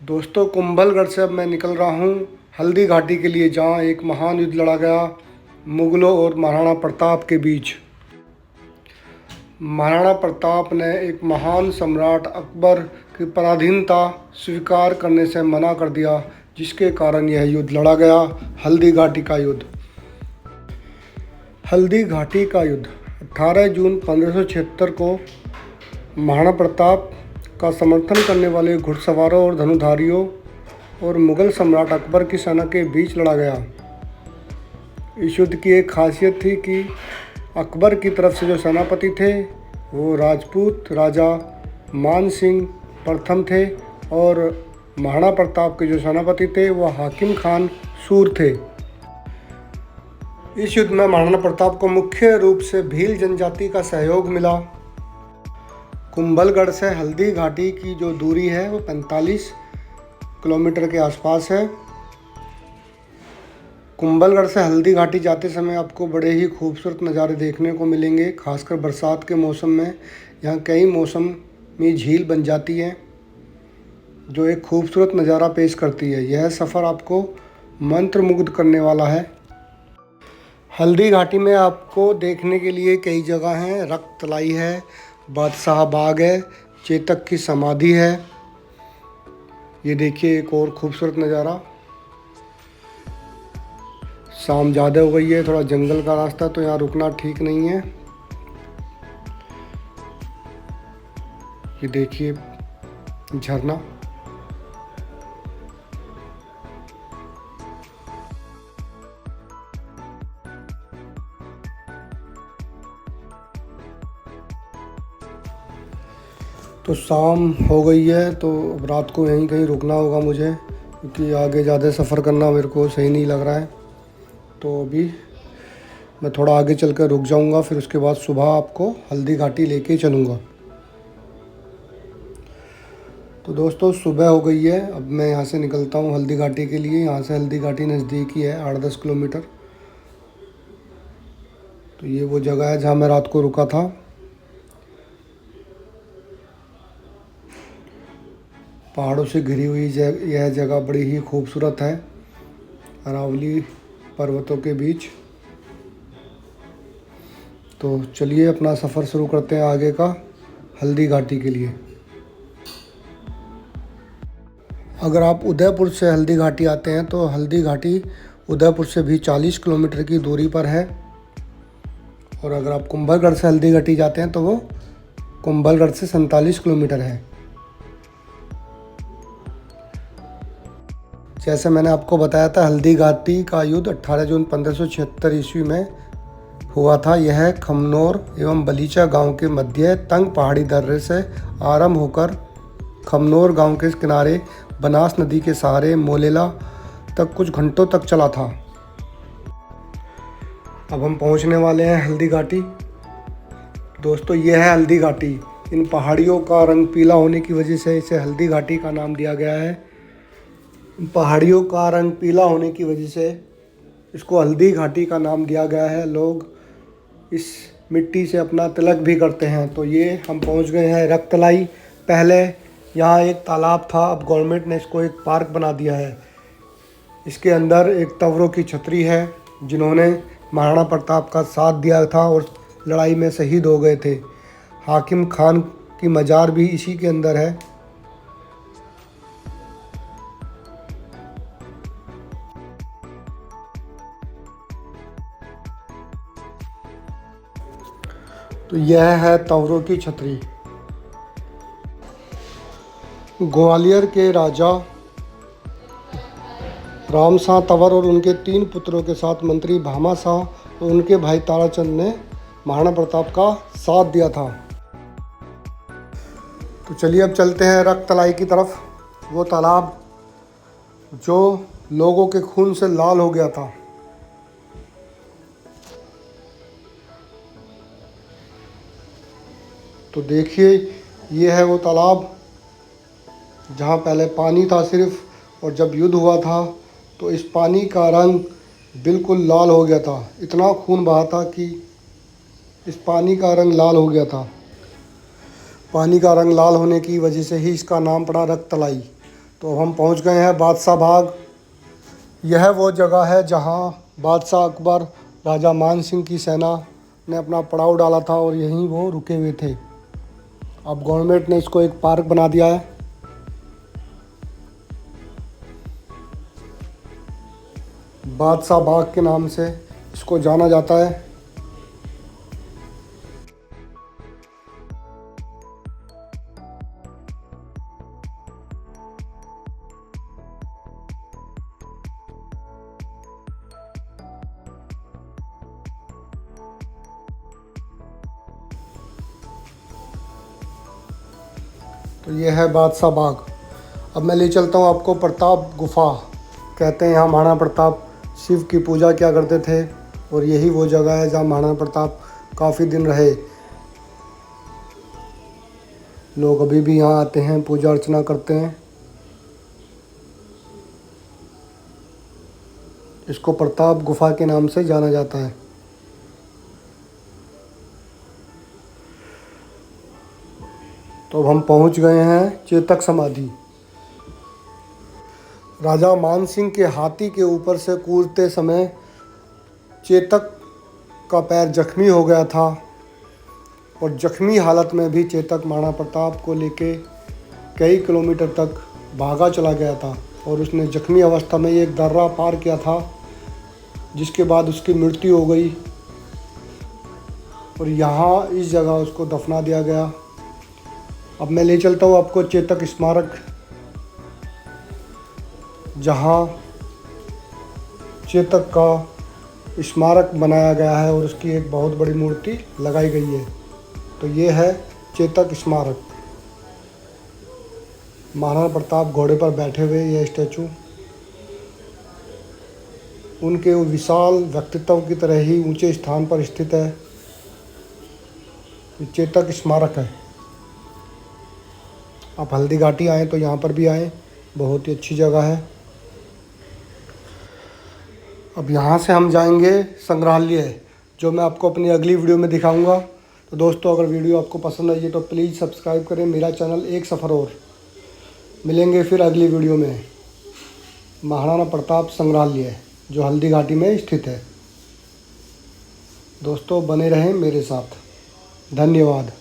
दोस्तों, कुंभलगढ़ से अब मैं निकल रहा हूँ हल्दी घाटी के लिए, जहाँ एक महान युद्ध लड़ा गया मुगलों और महाराणा प्रताप के बीच। महाराणा प्रताप ने एक महान सम्राट अकबर की पराधीनता स्वीकार करने से मना कर दिया, जिसके कारण यह युद्ध लड़ा गया, हल्दी घाटी का युद्ध। हल्दी घाटी का युद्ध 18 जून 1576 को महाराणा प्रताप का समर्थन करने वाले घुड़सवारों और धनुधारियों और मुगल सम्राट अकबर की सेना के बीच लड़ा गया। इस युद्ध की एक खासियत थी कि अकबर की तरफ से जो सेनापति थे वो राजपूत राजा मान सिंह प्रथम थे, और महाराणा प्रताप के जो सेनापति थे वो हाकिम खान सूर थे। इस युद्ध में महाराणा प्रताप को मुख्य रूप से भील जनजाति का सहयोग मिला। कुंभलगढ़ से हल्दी घाटी की जो दूरी है वो 45 किलोमीटर के आसपास है। कुंभलगढ़ से हल्दी घाटी जाते समय आपको बड़े ही खूबसूरत नज़ारे देखने को मिलेंगे। खासकर बरसात के मौसम में यहाँ कई मौसमी झील बन जाती है, जो एक खूबसूरत नज़ारा पेश करती है। यह सफ़र आपको मंत्रमुग्ध करने वाला है। हल्दी घाटी में आपको देखने के लिए कई जगह हैं। रक्तलाई है, बादशाह बाग है, चेतक की समाधि है। ये देखिए एक और खूबसूरत नज़ारा। शाम ज़्यादा हो गई है, थोड़ा जंगल का रास्ता, तो यहाँ रुकना ठीक नहीं है। ये देखिए झरना। तो शाम हो गई है, तो अब रात को यहीं कहीं रुकना होगा मुझे, क्योंकि आगे ज़्यादा सफ़र करना मेरे को सही नहीं लग रहा है। तो अभी मैं थोड़ा आगे चलकर रुक जाऊंगा, फिर उसके बाद सुबह आपको हल्दी घाटी लेके चलूँगा। तो दोस्तों, सुबह हो गई है, अब मैं यहाँ से निकलता हूँ हल्दी घाटी के लिए। यहाँ से हल्दी घाटी नज़दीक ही है, 8-10 किलोमीटर। तो ये वो जगह है जहाँ मैं रात को रुका था। पहाड़ों से घिरी हुई यह जगह बड़ी ही खूबसूरत है, अरावली पर्वतों के बीच। तो चलिए अपना सफ़र शुरू करते हैं आगे का हल्दी घाटी के लिए। अगर आप उदयपुर से हल्दी घाटी आते हैं तो हल्दी घाटी उदयपुर से भी 40 किलोमीटर की दूरी पर है, और अगर आप कुंभलगढ़ से हल्दी घाटी जाते हैं तो वो कुंभलगढ़ से 47 किलोमीटर है। जैसे मैंने आपको बताया था, हल्दी घाटी का युद्ध 18 जून 1576 ईस्वी में हुआ था। यह खमनोर एवं बलीचा गांव के मध्य तंग पहाड़ी दर्रे से आरंभ होकर खमनोर गांव के किनारे बनास नदी के सहारे मोलेला तक कुछ घंटों तक चला था। अब हम पहुंचने वाले हैं हल्दी घाटी। दोस्तों, यह है हल्दी घाटी। इन पहाड़ियों का रंग पीला होने की वजह से इसे हल्दी घाटी का नाम दिया गया है। इन पहाड़ियों का रंग पीला होने की वजह से इसको हल्दी घाटी का नाम दिया गया है। लोग इस मिट्टी से अपना तिलक भी करते हैं। तो ये हम पहुंच गए हैं रक्तलाई। पहले यहाँ एक तालाब था, अब गवर्नमेंट ने इसको एक पार्क बना दिया है। इसके अंदर एक तवरों की छतरी है, जिन्होंने महाराणा प्रताप का साथ दिया था और लड़ाई में शहीद हो गए थे। हाकिम खान की मज़ार भी इसी के अंदर है। तो यह है तवरों की छतरी। ग्वालियर के राजा राम शाह तंवर और उनके 3 पुत्रों के साथ मंत्री भामा शाह और उनके भाई ताराचंद ने महाराणा प्रताप का साथ दिया था। तो चलिए अब चलते हैं रक्तलाई की तरफ, वो तालाब जो लोगों के खून से लाल हो गया था। तो देखिए, ये है वो तालाब जहाँ पहले पानी था सिर्फ, और जब युद्ध हुआ था तो इस पानी का रंग बिल्कुल लाल हो गया था। इतना खून बहा था कि इस पानी का रंग लाल हो गया था। पानी का रंग लाल होने की वजह से ही इसका नाम पड़ा रक्तलाई। तो हम पहुंच गए हैं बादशाह बाग। यह वो जगह है जहां बादशाह अकबर राजा मान सिंह की सेना ने अपना पड़ाव डाला था और यहीं वो रुके हुए थे। अब गवर्नमेंट ने इसको एक पार्क बना दिया है। बादशाह बाग के नाम से इसको जाना जाता है। तो ये है बादशाह बाग। अब मैं ले चलता हूँ आपको प्रताप गुफा। कहते हैं यहाँ महाराणा प्रताप शिव की पूजा किया करते थे और यही वो जगह है जहाँ महाराणा प्रताप काफ़ी दिन रहे। लोग अभी भी यहाँ आते हैं, पूजा अर्चना करते हैं। इसको प्रताप गुफा के नाम से जाना जाता है। तो अब हम पहुँच गए हैं चेतक समाधि। राजा मान सिंह के हाथी के ऊपर से कूदते समय चेतक का पैर जख्मी हो गया था और जख्मी हालत में भी चेतक महाराणा प्रताप को लेके कई किलोमीटर तक भागा चला गया था और उसने जख्मी अवस्था में एक दर्रा पार किया था, जिसके बाद उसकी मृत्यु हो गई और यहाँ इस जगह उसको दफना दिया गया। अब मैं ले चलता हूँ आपको चेतक स्मारक, जहाँ चेतक का स्मारक बनाया गया है और उसकी एक बहुत बड़ी मूर्ति लगाई गई है। तो ये है चेतक स्मारक। महाराणा प्रताप घोड़े पर बैठे हुए यह स्टैचू उनके विशाल व्यक्तित्व की तरह ही ऊंचे स्थान पर स्थित है। ये चेतक स्मारक है। आप हल्दी घाटी आएँ तो यहाँ पर भी आएँ, बहुत ही अच्छी जगह है। अब यहाँ से हम जाएंगे संग्रहालय, जो मैं आपको अपनी अगली वीडियो में दिखाऊंगा। तो दोस्तों, अगर वीडियो आपको पसंद आई है तो प्लीज़ सब्सक्राइब करें मेरा चैनल एक सफ़र और। मिलेंगे फिर अगली वीडियो में। महाराणा प्रताप संग्रहालय जो हल्दी घाटी में स्थित है। दोस्तों, बने रहें मेरे साथ। धन्यवाद।